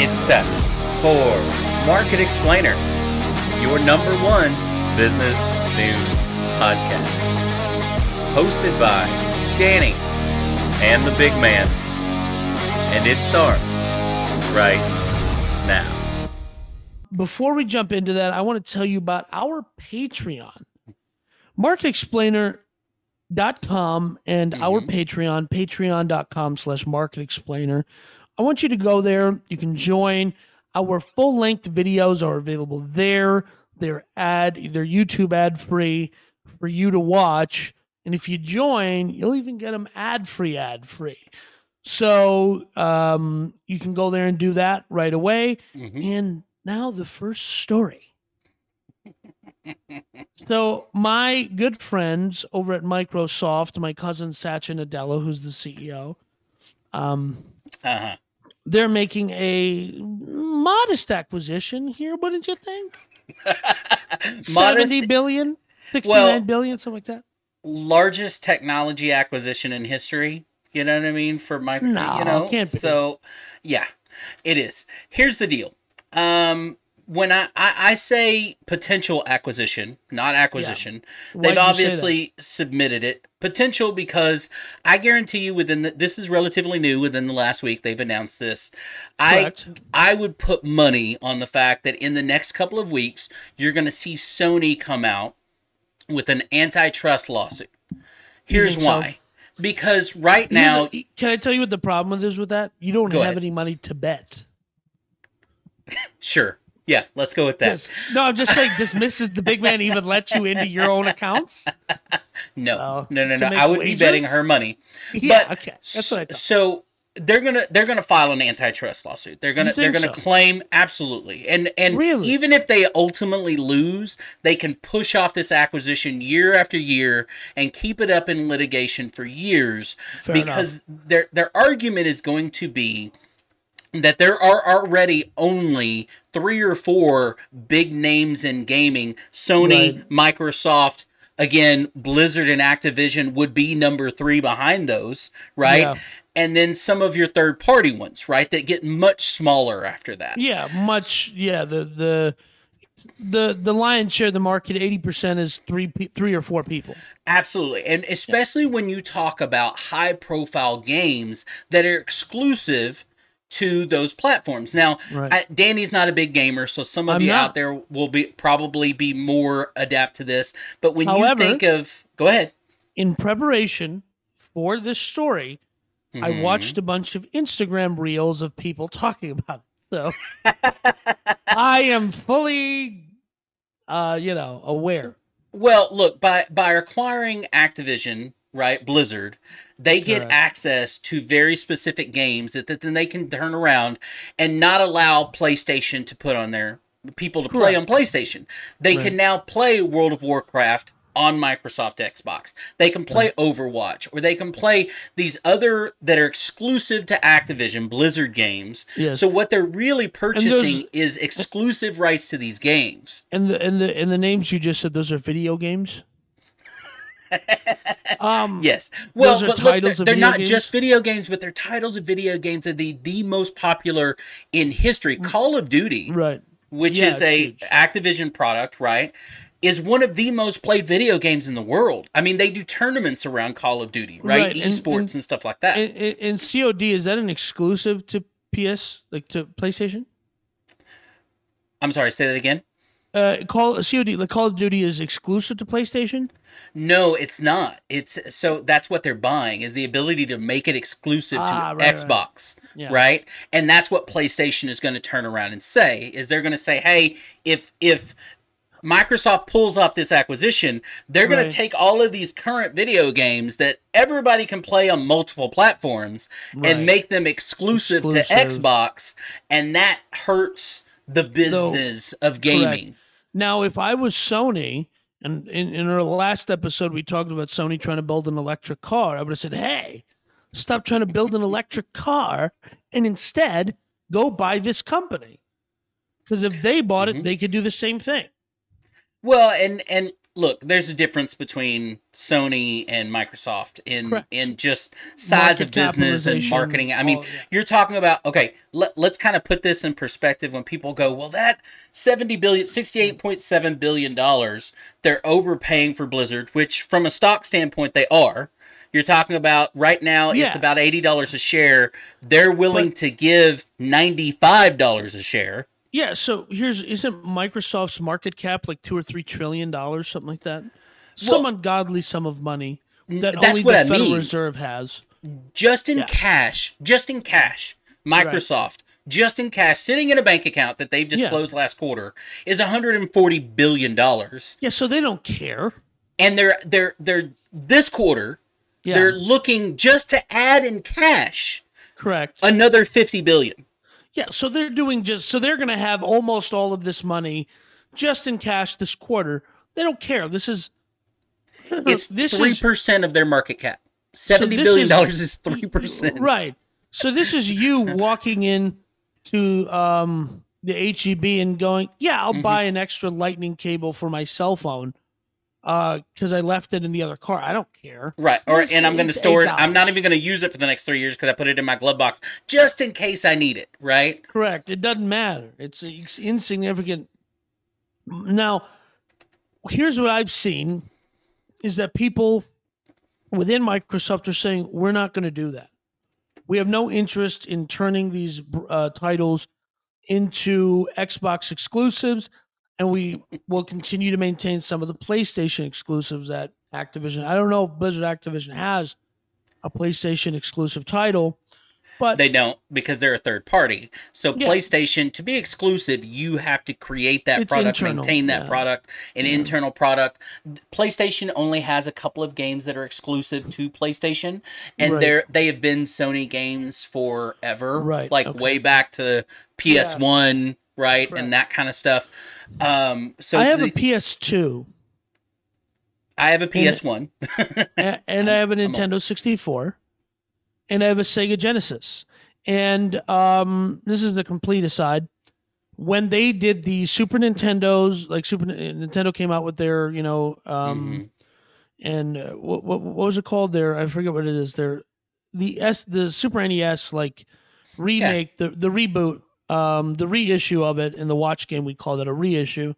It's time for Market Explainer, your number one business news podcast. Hosted by Danny and the big man. And it starts right now. Before we jump into that, I want to tell you about our Patreon. MarketExplainer.com and our Patreon, patreon.com/marketexplainer. I want you to go there. You can join. Our full-length videos are available there. They're YouTube ad-free for you to watch. And if you join, you'll even get them ad-free. So you can go there and do that right away. And now the first story. So my good friends over at Microsoft, my cousin Satya Nadella, who's the CEO, they're making a modest acquisition here. What did you think? 70 billion, 69 billion, something like that. Largest technology acquisition in history. You know what I mean? For Microsoft, No, can't be. So yeah, it is. Here's the deal. When I say potential acquisition, not acquisition, they've obviously submitted it. Potential because I guarantee you this is relatively new, within the last week they've announced this. I would put money on the fact that in the next couple of weeks, you're going to see Sony come out with an antitrust lawsuit. Here's why. So? Because right now... Can I tell you what the problem is with that? You don't have any money to bet. Sure. Yeah, let's go with that. I'm just saying, dismisses the big man even let you into your own accounts? No. I would be betting her money. Yeah, okay. That's what I thought. So they're gonna file an antitrust lawsuit. They're gonna claim, absolutely. And really? Even if they ultimately lose, they can push off this acquisition year after year and keep it up in litigation for years. Fair because their argument is going to be that there are already only 3 or 4 big names in gaming. Sony, Microsoft, again, Blizzard and Activision would be number 3 behind those, right? Yeah. And then some of your third-party ones, right, that get much smaller after that. Yeah, much. Yeah, the lion's share of the market, 80% is 3 or 4 people. Absolutely. And especially when you talk about high-profile games that are exclusive to those platforms. Now, Danny's not a big gamer, so some of you out there will probably be more adept to this. But when you think of... Go ahead. In preparation for this story, I watched a bunch of Instagram reels of people talking about it. So I am fully, aware. Well, look, by acquiring Activision... right, Blizzard, they get access to very specific games that then they can turn around and not allow PlayStation to put on their people to play on PlayStation. They can now play World of Warcraft on Microsoft Xbox. They can play Overwatch, or they can play these other that are exclusive to Activision, Blizzard games. Yes. So what they're really purchasing is exclusive rights to these games. And the names you just said, those are video games? Yes. Well, but look, they're not games? just video games, but they're titles of video games that are the most popular in history. Call of Duty, which is a huge Activision product, right, is one of the most played video games in the world. I mean, they do tournaments around Call of Duty, right? Esports and stuff like that. And COD, is that an exclusive to PS, like to PlayStation? I'm sorry, say that again. Call of Duty is exclusive to PlayStation? No, it's not. So that's what they're buying, is the ability to make it exclusive to Xbox, right? And that's what PlayStation is going to turn around and say, is they're going to say, hey, if Microsoft pulls off this acquisition, they're going to take all of these current video games that everybody can play on multiple platforms and make them exclusive to Xbox, and that hurts the business of gaming. Correct. Now, if I was Sony, and in our last episode we talked about Sony trying to build an electric car, I would have said, hey, stop trying to build an electric car and instead go buy this company. Because if they bought it, they could do the same thing. Well, and look, there's a difference between Sony and Microsoft in just size Market of business and marketing. I mean, you're talking about, okay, let's kind of put this in perspective when people go, well, that $68.7 billion, they're overpaying for Blizzard, which from a stock standpoint, they are. You're talking about right now, it's about $80 a share. They're willing to give $95 a share. Yeah, so isn't Microsoft's market cap like $2 or $3 trillion, something like that? Some ungodly sum of money that only the Federal Reserve has. Just in cash, Microsoft, just in cash, sitting in a bank account that they've disclosed last quarter, is $140 billion. Yeah, so they don't care. And they're this quarter, they're looking just to add in cash, correct, another $50 billion. Yeah, so they're doing they're going to have almost all of this money just in cash this quarter. They don't care. It's 3% of their market cap. $70 billion is 3%. Right. So this is you walking in to the HEB and going, yeah, I'll buy an extra lightning cable for my cell phone because I left it in the other car. I don't care. Right. And I'm going to store it. I'm not even going to use it for the next 3 years because I put it in my glove box just in case I need it. Right. Correct. It doesn't matter. It's insignificant. Now, here's what I've seen is that people within Microsoft are saying, we're not going to do that. We have no interest in turning these titles into Xbox exclusives, and we will continue to maintain some of the PlayStation exclusives at Activision. I don't know if Blizzard Activision has a PlayStation exclusive title, but they don't because they're a third party. So PlayStation, to be exclusive, you have to create that product, maintain that product, an internal product. PlayStation only has a couple of games that are exclusive to PlayStation, and they have been Sony games forever, way back to PS1, and that kind of stuff. So I have a PS2. I have a PS1. and I have a Nintendo 64. And I have a Sega Genesis. And this is a complete aside. When they did the Super Nintendos, like Nintendo came out with their, and what was it called? I forget what it is. The Super NES remake, the reboot, the reissue of it in the watch game. We called it a reissue.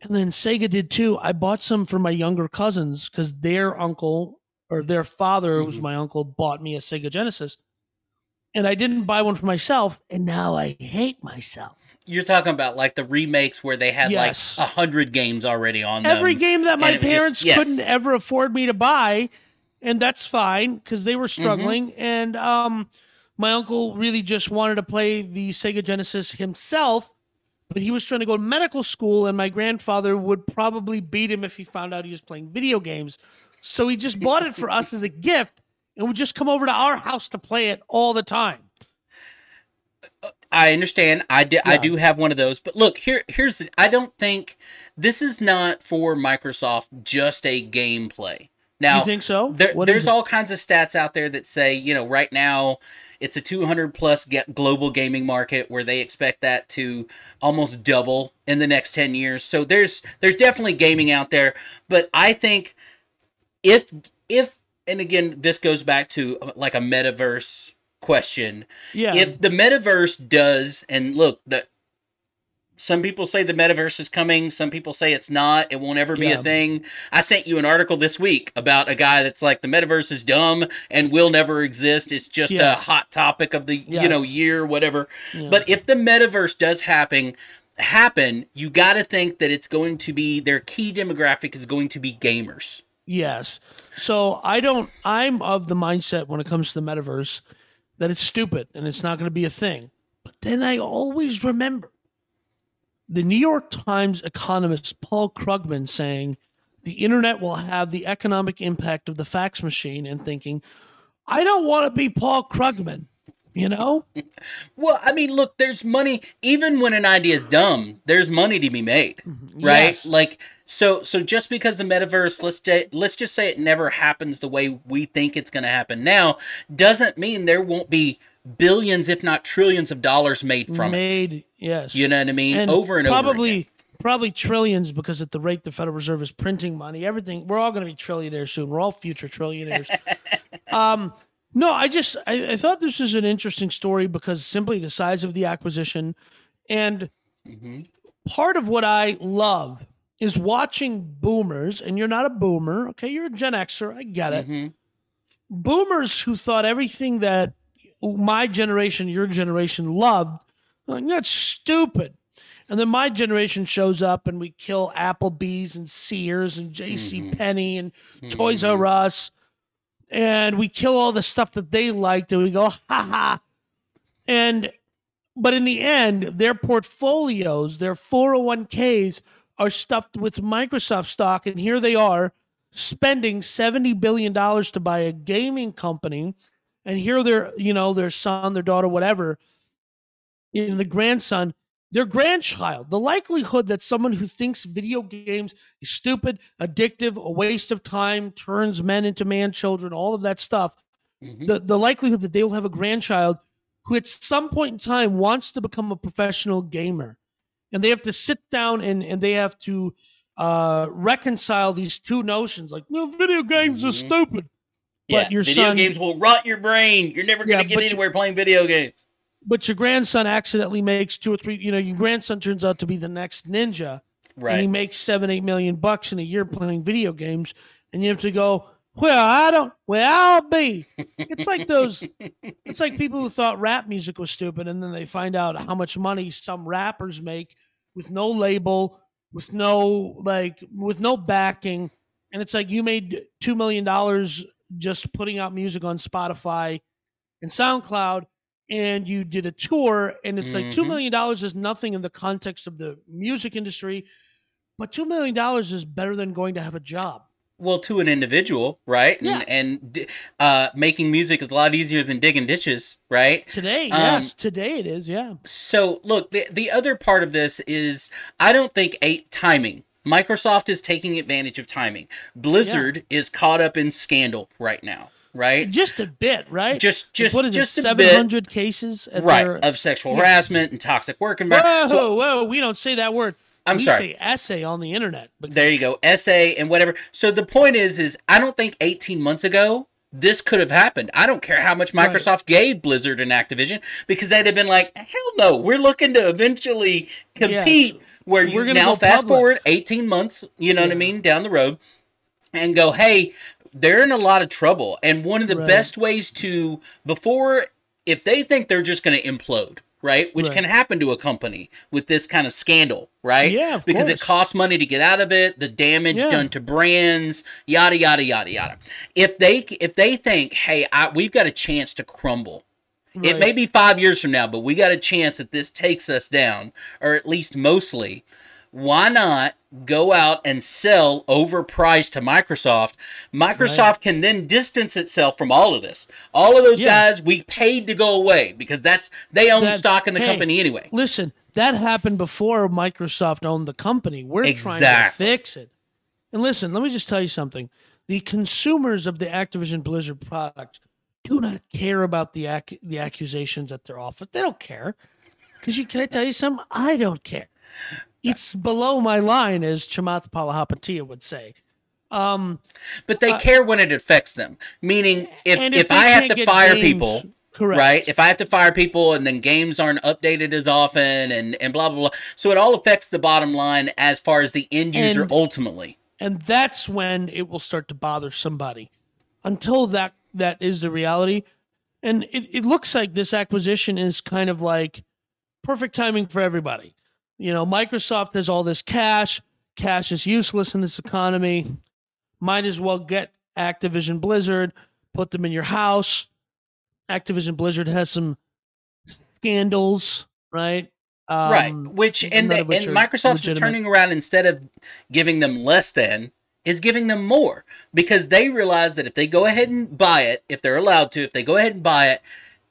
And then Sega did too. I bought some for my younger cousins because their uncle or their father, who was my uncle, bought me a Sega Genesis. And I didn't buy one for myself, and now I hate myself. You're talking about like the remakes where they had 100 games already on them. Every game that my parents couldn't ever afford me to buy, and that's fine because they were struggling. And my uncle really just wanted to play the Sega Genesis himself, but he was trying to go to medical school, and my grandfather would probably beat him if he found out he was playing video games. So he just bought it for us as a gift and would just come over to our house to play it all the time. I understand. I do have one of those. But look, here's I don't think this is not for Microsoft just a gameplay. Now, you think so? There's all kinds of stats out there that say, right now it's a 200 plus global gaming market where they expect that to almost double in the next 10 years. So there's definitely gaming out there. But I think if and again, this goes back to like a metaverse question. Yeah. If the metaverse does, and look, some people say the metaverse is coming. Some people say it's not. It won't ever be a thing. I sent you an article this week about a guy that's like, the metaverse is dumb and will never exist. It's just a hot topic of the year, whatever. Yeah. But if the metaverse does happen, you got to think that it's going to be, their key demographic is going to be gamers. Yes. So I'm of the mindset when it comes to the metaverse that it's stupid and it's not going to be a thing. But then I always remember the New York Times economist Paul Krugman saying the internet will have the economic impact of the fax machine, and thinking, I don't want to be Paul Krugman, Well, I mean, look, there's money. Even when an idea is dumb, there's money to be made, right? Yes. Like, so just because the metaverse, let's just say it never happens the way we think it's going to happen now, doesn't mean there won't be billions, if not trillions of dollars made from it. Yes. You know what I mean? And over and over again. probably trillions, because at the rate the Federal Reserve is printing money, everything, we're all going to be trillionaires soon. We're all future trillionaires. No, I thought this was an interesting story because simply the size of the acquisition. And part of what I love is watching boomers, and you're not a boomer, okay? You're a Gen Xer, I get it. Boomers who thought everything that my generation, your generation loved, like, that's stupid. And then my generation shows up and we kill Applebee's and Sears and J.C. Penney and Toys R Us. And we kill all the stuff that they liked, and we go, ha ha. But in the end, their portfolios, their 401ks are stuffed with Microsoft stock. And here they are spending $70 billion to buy a gaming company. And here their son, their daughter, whatever, the grandson, their grandchild. The likelihood that someone who thinks video games is stupid, addictive, a waste of time, turns men into man children, all of that stuff, the likelihood that they will have a grandchild who at some point in time wants to become a professional gamer. And they have to sit down and they have to reconcile these two notions, like, no, video games are stupid. But your video games will rot your brain. You're never going to get anywhere playing video games. But your grandson accidentally makes 2 or 3, your grandson turns out to be the next Ninja. Right. And he makes $7-8 million in a year playing video games. And you have to go, I'll be. It's like people who thought rap music was stupid, and then they find out how much money some rappers make with no label, with no backing. And it's like, you made $2 million just putting out music on Spotify and SoundCloud, and you did a tour, and it's like $2 million is nothing in the context of the music industry, but $2 million is better than going to have a job. Well, to an individual, right? Yeah. And making music is a lot easier than digging ditches, right? Today, yes. Today it is, yeah. So, look, the other part of this is, I don't think timing. Microsoft is taking advantage of timing. Blizzard is caught up in scandal right now, right? Just a bit, right? Just what is just it, 700 cases? Of sexual harassment and toxic work environment. Whoa, we don't say that word. We say essay on the internet. There you go, essay and whatever. So the point is I don't think 18 months ago this could have happened. I don't care how much Microsoft gave Blizzard and Activision, because they'd have been like, hell no, we're looking to eventually compete. Yes. Where you now fast forward 18 months, what I mean, down the road, and go, hey, they're in a lot of trouble. And one of the best ways to, if they think they're just going to implode, right? Which can happen to a company with this kind of scandal, right? Yeah, because it costs money to get out of it, the damage done to brands, yada, yada, yada, yada. If they think, hey, we've got a chance to crumble. Right. It may be 5 years from now, but we got a chance that this takes us down, or at least mostly. Why not go out and sell overpriced to Microsoft? Microsoft can then distance itself from all of this. All of those guys we paid to go away, because they own stock in the company anyway. Listen, that happened before Microsoft owned the company. We're trying to fix it. And listen, let me just tell you something. The consumers of the Activision Blizzard product do not care about the accusations at their office. They don't care. Because can I tell you something? I don't care. It's below my line, as Chamath Palihapitiya would say. But they care when it affects them. Meaning, if I have to fire people, right? If I have to fire people and then games aren't updated as often and blah, blah, blah. So it all affects the bottom line as far as the end user ultimately. And that's when it will start to bother somebody. Until that is the reality. And it looks like this acquisition is kind of like perfect timing for everybody. Microsoft has all this cash. Cash is useless in this economy. Might as well get Activision Blizzard, put them in your house. Activision Blizzard has some scandals, right? Right. And Microsoft is turning around, instead of giving them less than, is giving them more, because they realize that if they go ahead and buy it, if they're allowed to, if they go ahead and buy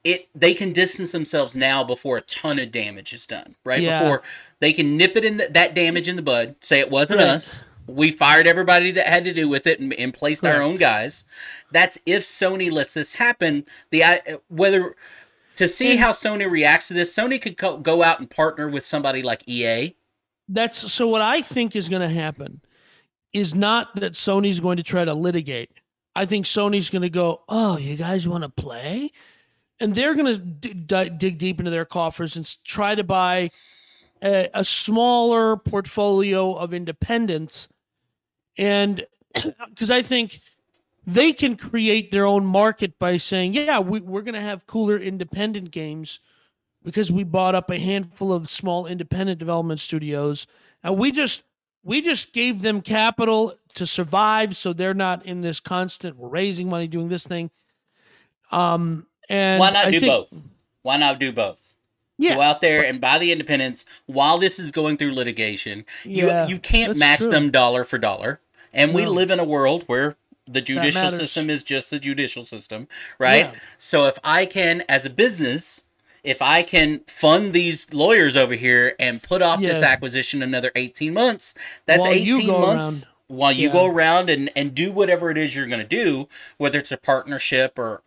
it, they can distance themselves now before a ton of damage is done, right? Yeah. Before they can nip it in that damage in the bud, say it wasn't us. We fired everybody that had to do with it and placed our own guys. That's if Sony lets this happen. To see how Sony reacts to this, Sony could go out and partner with somebody like EA, That's so. What I think is going to happen is not that Sony's going to try to litigate. I think Sony's going to go, "Oh, you guys want to play?" And they're going to dig deep into their coffers and try to buy a smaller portfolio of independents. And because I think they can create their own market by saying, yeah, we're going to have cooler independent games because we bought up a handful of small independent development studios. And we just gave them capital to survive, so they're not in this constant, we're raising money, doing this thing. And why not do both? Why not do both? Yeah. Go out there and buy the independents while this is going through litigation. You can't match them dollar for dollar. And we live in a world where the judicial system is just the judicial system, right? Yeah. So if I can, as a business, if I can fund these lawyers over here and put off this acquisition another 18 months, that's while 18 months while you go around and do whatever it is you're going to do, whether it's a partnership or,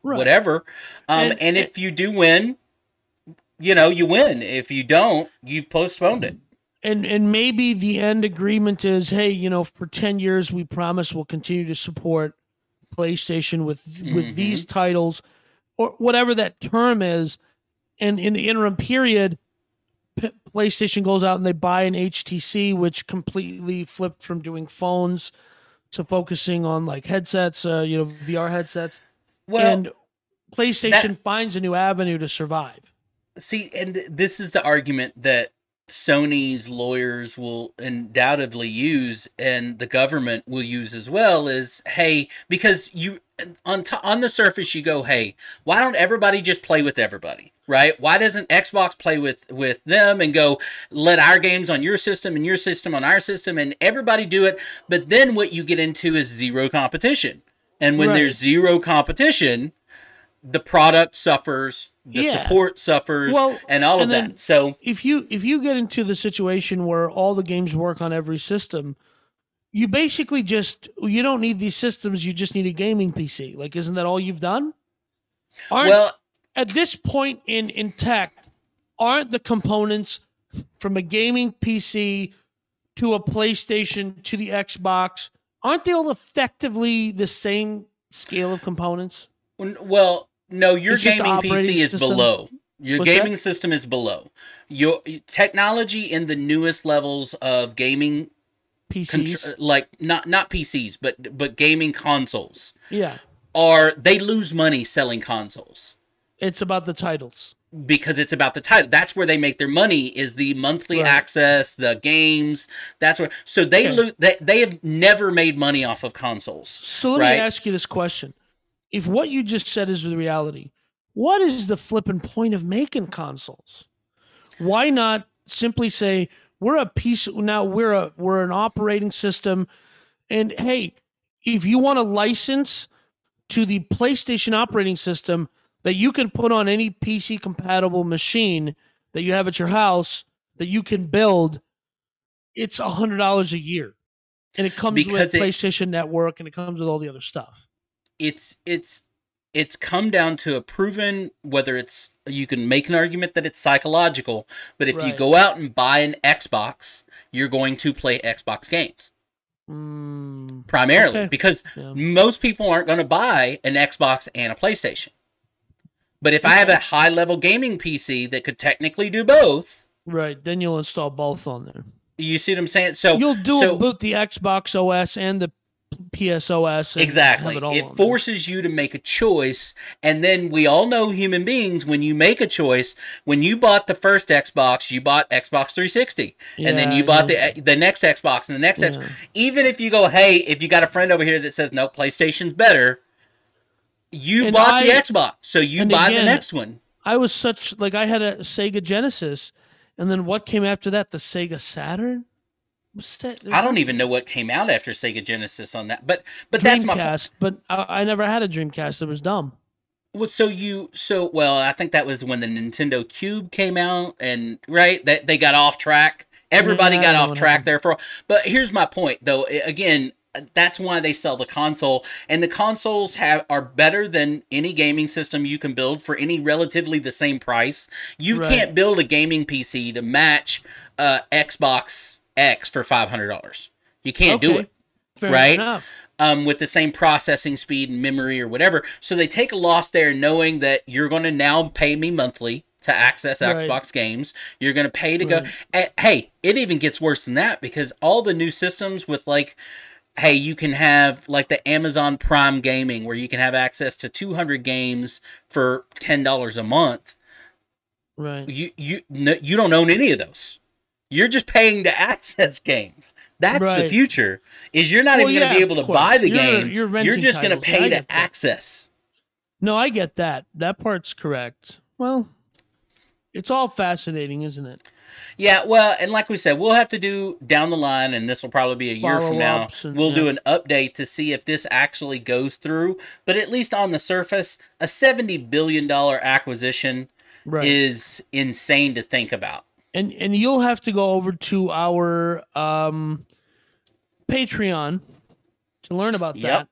whatever. And if you do win, you win. If you don't, you've postponed it. And maybe the end agreement is, hey, for 10 years, we promise we'll continue to support PlayStation with these titles or whatever that term is. And in the interim period, PlayStation goes out and they buy an HTC, which completely flipped from doing phones to focusing on like headsets, VR headsets. Well, and PlayStation finds a new avenue to survive. See, and this is the argument that Sony's lawyers will undoubtedly use, and the government will use as well, is, hey, because you on the surface you go, hey, why don't everybody just play with everybody, right? Why doesn't Xbox play with them and go, let our games on your system and your system on our system and everybody do it? But then what you get into is zero competition. And when there's zero competition, the product suffers, the support suffers, and all of that. So if you get into the situation where all the games work on every system, you basically you don't need these systems, you just need a gaming PC. Like, isn't that all you've done? At this point in tech, aren't the components from a gaming PC to a PlayStation to the Xbox, aren't they all effectively the same scale of components? Well, no, your gaming PC is below. Your gaming system is below. Your technology in the newest levels of gaming PCs, like not PCs, but gaming consoles. Yeah. They lose money selling consoles. It's about the titles. Because it's about the title. That's where they make their money, is the monthly access, the games. That's where. So they they have never made money off of consoles. So let me ask you this question. If what you just said is the reality, what is the flipping point of making consoles? Why not simply say we're a piece now? We're an operating system, and hey, if you want a license to the PlayStation operating system that you can put on any PC compatible machine that you have at your house that you can build, it's $100 a year, and it comes with PlayStation Network, and it comes with all the other stuff. It's come down to a proven, whether it's, you can make an argument that it's psychological, but if you go out and buy an Xbox, you're going to play Xbox games. Primarily, because most people aren't going to buy an Xbox and a PlayStation. But if I have a high-level gaming PC that could technically do both, then you'll install both on there. You see what I'm saying? So you'll boot the Xbox OS and the PSOS. Exactly. It forces you to make a choice, and then we all know, human beings, when you make a choice, when you bought the first Xbox, you bought Xbox 360, and then you bought the next Xbox and the next Xbox. Even if you go, hey, if you got a friend over here that says no, PlayStation's better, you bought the Xbox, so you buy the next one. I was I had a Sega Genesis, and then what came after that? The Sega Saturn? I don't even know what came out after Sega Genesis on that, but that's my point. But I never had a Dreamcast. It was dumb. Well, I think that was when the Nintendo Cube came out, and that they got off track. Everybody got off track there but here's my point, though. Again, that's why they sell the console, and the consoles are better than any gaming system you can build for any relatively the same price. You can't build a gaming PC to match Xbox X for $500. You can't do it. Fair enough. With the same processing speed and memory or whatever. So they take a loss there, knowing that you're going to now pay me monthly to access Xbox games. You're going to pay to go. And, hey, it even gets worse than that, because all the new systems with like, hey, you can have like the Amazon Prime Gaming, where you can have access to 200 games for $10 a month. Right. You don't own any of those. You're just paying to access games. That's the future. Is you're not even going to be able to buy the game. You're just going to pay to access. No, I get that. That part's correct. Well, it's all fascinating, isn't it? Yeah, well, and like we said, we'll have to do down the line, and this will probably be a year from now. We'll do an update to see if this actually goes through. But at least on the surface, a $70 billion acquisition is insane to think about. And you'll have to go over to our Patreon to learn about that.